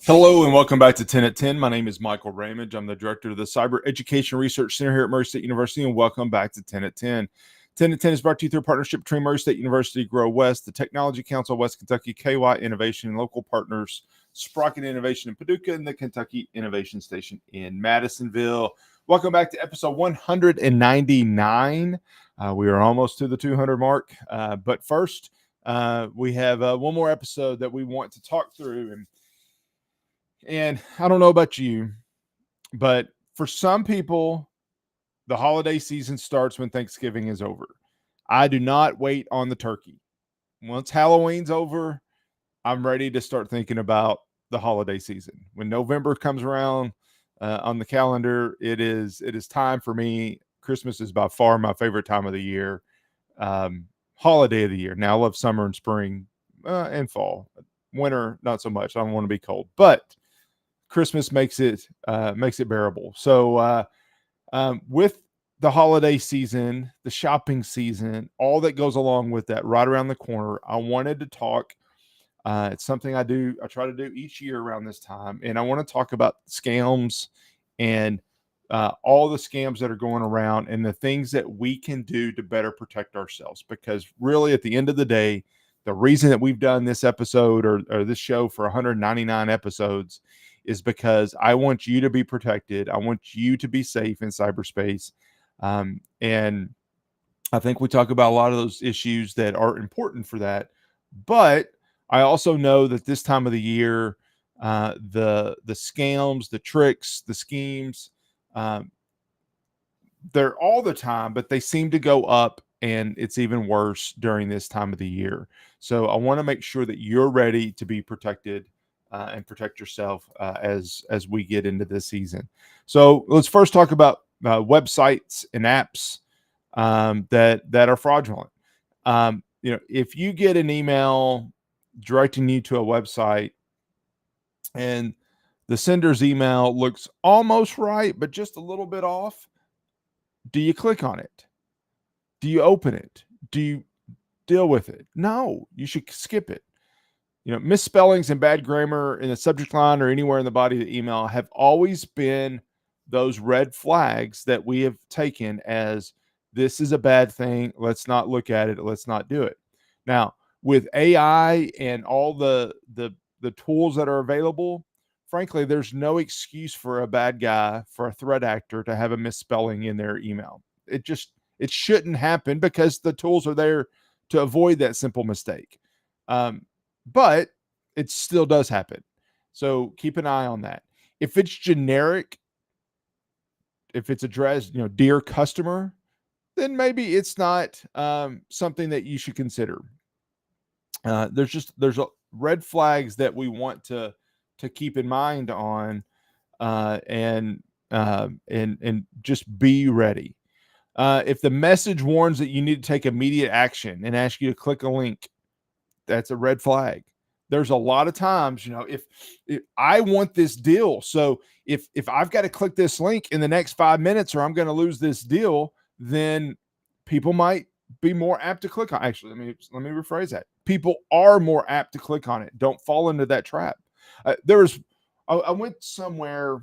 Hello and welcome back to 10 at 10. My name is Michael Ramage. I'm the director of the Cyber Education Research Center here at Murray State University, and welcome back to 10 at 10. 10 at 10 is brought to you through a partnership between Murray State University, Grow West, the Technology Council of West Kentucky, KY Innovation, and local partners, Sprocket Innovation in Paducah, and the Kentucky Innovation Station in Madisonville. Welcome back to episode 199. We are almost to the 200 mark, but first, we have one more episode that we want to talk through. And I don't know about you, but for some people, the holiday season starts when Thanksgiving is over. I do not wait on the turkey. Once Halloween's over, I'm ready to start thinking about the holiday season. When November comes around on the calendar, it is time for me. Christmas is by far my favorite time of the year, holiday of the year. Now I love summer and spring and fall. Winter, not so much. I don't want to be cold, but Christmas makes it bearable. So with the holiday season, the shopping season, all that goes along with that right around the corner, I wanted to talk. It's something I try to do each year around this time. And I want to talk about scams and all the scams that are going around and the things that we can do to better protect ourselves. Because really, at the end of the day, the reason that we've done this episode or this show for 199 episodes is because I want you to be protected. I want you to be safe in cyberspace. And I think we talk about a lot of those issues that are important for that. But I also know that this time of the year, the scams, the tricks, the schemes, they're all the time, but they seem to go up, and it's even worse during this time of the year. So I want to make sure that you're ready to be protected and protect yourself as we get into this season. So let's first talk about websites and apps that are fraudulent. If you get an email directing you to a website and the sender's email looks almost right, but just a little bit off, do you click on it? Do you open it? Do you deal with it? No, you should skip it. Misspellings and bad grammar in the subject line or anywhere in the body of the email have always been those red flags that we have taken as this is a bad thing. Let's not look at it. Let's not do it. Now, with AI and all the tools that are available, frankly, there's no excuse for a bad guy, for a threat actor to have a misspelling in their email. It shouldn't happen because the tools are there to avoid that simple mistake. But it still does happen. So keep an eye on that. If it's generic, if it's addressed, dear customer, then maybe it's not something that you should consider. There's red flags that we want to keep in mind on, and just be ready. If the message warns that you need to take immediate action and asks you to click a link, that's a red flag. There's a lot of times, if I want this deal, so if I've got to click this link in the next 5 minutes or I'm going to lose this deal, then people might be more apt to click on. Actually, let me rephrase that. People are more apt to click on it. Don't fall into that trap. I went somewhere,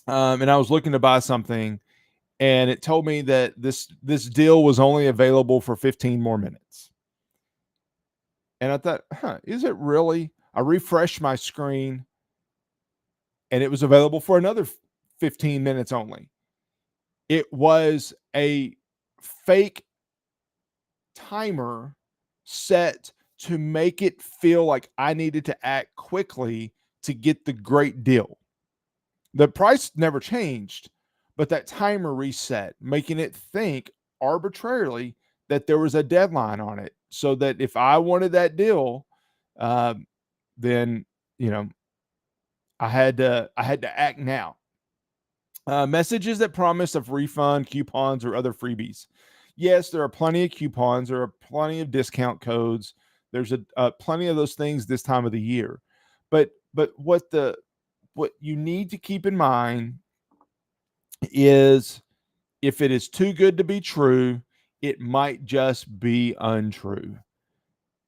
and I was looking to buy something, and it told me that this deal was only available for 15 more minutes. And I thought, is it really? I refreshed my screen and it was available for another 15 minutes only. It was a fake timer set to make it feel like I needed to act quickly to get the great deal. The price never changed, but that timer reset, making it think arbitrarily that there was a deadline on it, so that if I wanted that deal, then I had to act now. Messages that promise of refund, coupons, or other freebies. Yes, there are plenty of coupons. There are plenty of discount codes. There's plenty of those things this time of the year. But what you need to keep in mind is, if it is too good to be true, it might just be untrue.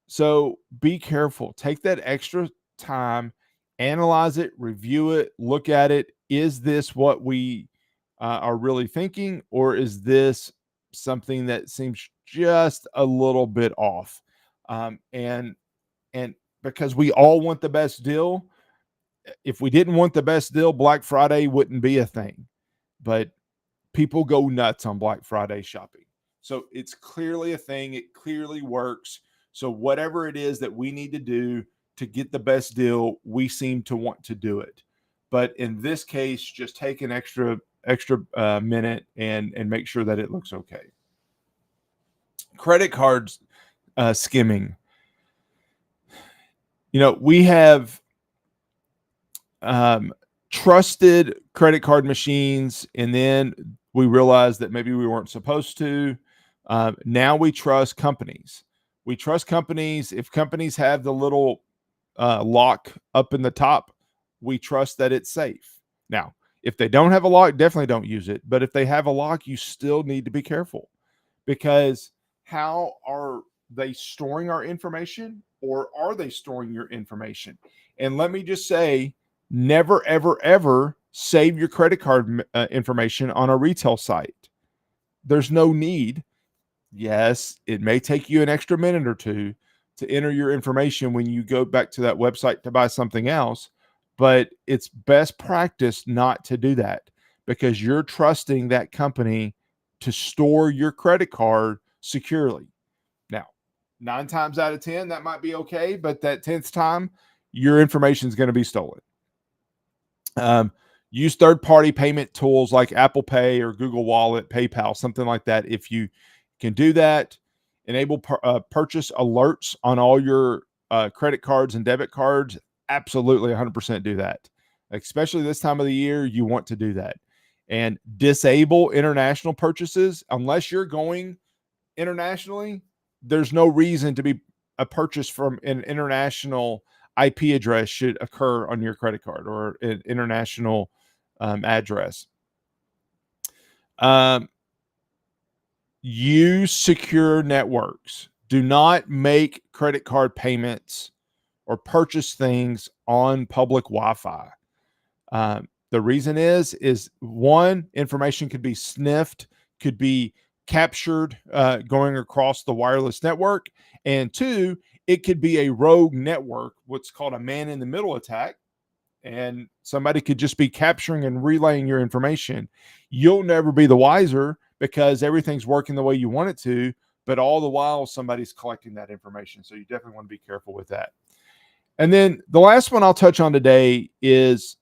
So be careful. Take that extra time analyze it, review it, look at it. Is this what we are really thinking, or is this something that seems just a little bit off? And because we all want the best deal, if we didn't want the best deal, Black Friday wouldn't be a thing. But people go nuts on Black Friday shopping. So it's clearly a thing. It clearly works. So whatever it is that we need to do to get the best deal, we seem to want to do it. But in this case, just take an extra minute and make sure that it looks okay. Credit cards skimming. We have trusted credit card machines, and then we realized that maybe we weren't supposed to. Now we trust companies. We trust companies. If companies have the little lock up in the top, we trust that it's safe. Now, if they don't have a lock, definitely don't use it. But if they have a lock, you still need to be careful, because how are they storing our information, or are they storing your information? And let me just say, never, ever, ever save your credit card information on a retail site. There's no need. Yes, it may take you an extra minute or two to enter your information when you go back to that website to buy something else, but it's best practice not to do that, because you're trusting that company to store your credit card securely. Now, 9 times out of 10, that might be okay, but that 10th time, your information is going to be stolen. Use third-party payment tools like Apple Pay or Google Wallet, PayPal, something like that. If you can do that, enable purchase alerts on all your credit cards and debit cards. Absolutely 100% do that. Especially this time of the year, you want to do that. And disable international purchases. Unless you're going internationally, there's no reason to be a purchase from an international IP address should occur on your credit card, or an international address. Use secure networks. Do not make credit card payments or purchase things on public Wi-Fi. The reason is one, information could be sniffed, could be captured going across the wireless network, and two, it could be a rogue network, what's called a man-in-the-middle attack, and somebody could just be capturing and relaying your information. You'll never be the wiser, because everything's working the way you want it to, but all the while somebody's collecting that information. So you definitely want to be careful with that. And then the last one I'll touch on today is,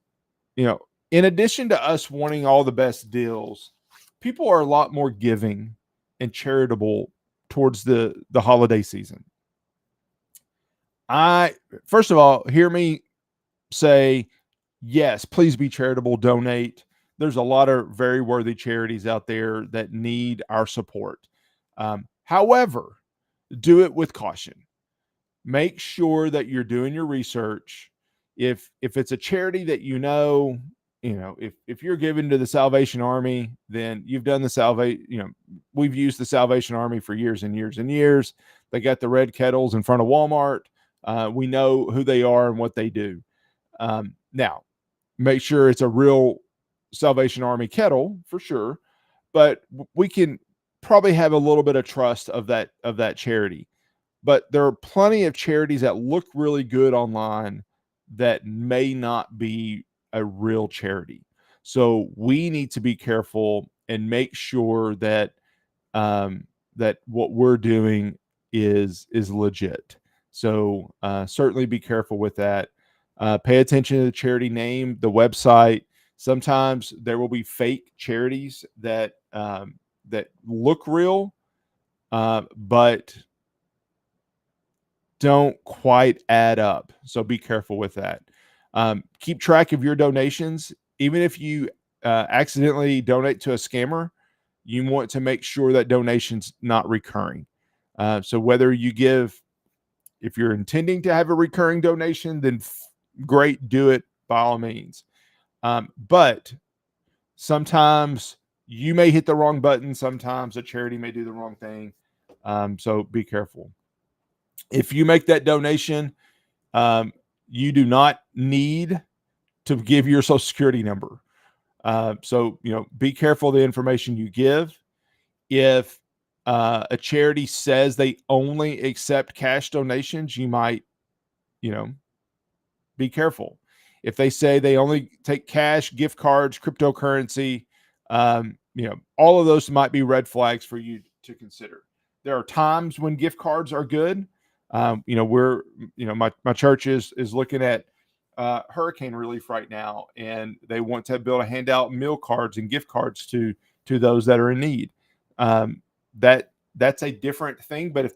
in addition to us wanting all the best deals, people are a lot more giving and charitable towards the holiday season. First of all, hear me say, yes, please be charitable, donate. There's a lot of very worthy charities out there that need our support. However, do it with caution. Make sure that you're doing your research. If it's a charity that if you're given to the Salvation Army, then you've done the Salvation. We've used the Salvation Army for years and years and years. They got the red kettles in front of Walmart. We know who they are and what they do. Now, make sure it's a real Salvation Army kettle for sure, but we can probably have a little bit of trust of that charity. But there are plenty of charities that look really good online that may not be a real charity. So we need to be careful and make sure that that what we're doing is legit. So certainly be careful with that. Pay attention to the charity name, the website. Sometimes there will be fake charities that look real, but don't quite add up. So be careful with that. Keep track of your donations. Even if you accidentally donate to a scammer, you want to make sure that donation's not recurring. So whether you give, if you're intending to have a recurring donation, then great, do it by all means. But sometimes you may hit the wrong button. Sometimes a charity may do the wrong thing. So be careful. If you make that donation, you do not need to give your social security number. So, be careful of the information you give. If a charity says they only accept cash donations, you might, you know, be careful. If they say they only take cash, gift cards, cryptocurrency, all of those might be red flags for you to consider. There are times when gift cards are good. My church is looking at hurricane relief right now, and they want to be able to hand out meal cards and gift cards to those that are in need. That's a different thing. But if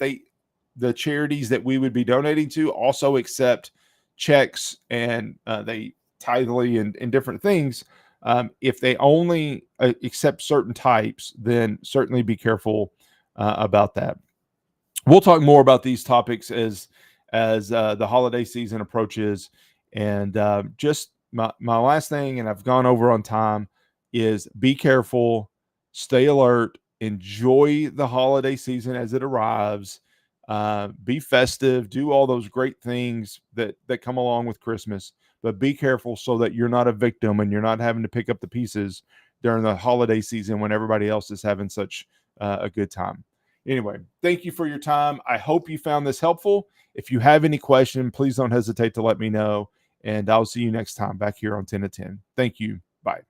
the charities that we would be donating to also accept checks and they tithely and different things. If they only accept certain types, then certainly be careful about that. We'll talk more about these topics as the holiday season approaches. And just my last thing, and I've gone over on time, is be careful, stay alert, enjoy the holiday season as it arrives. Be festive, do all those great things that come along with Christmas, but be careful so that you're not a victim and you're not having to pick up the pieces during the holiday season when everybody else is having such a good time. Anyway, thank you for your time. I hope you found this helpful. If you have any question, please don't hesitate to let me know, and I'll see you next time back here on 10 to 10. Thank you. Bye.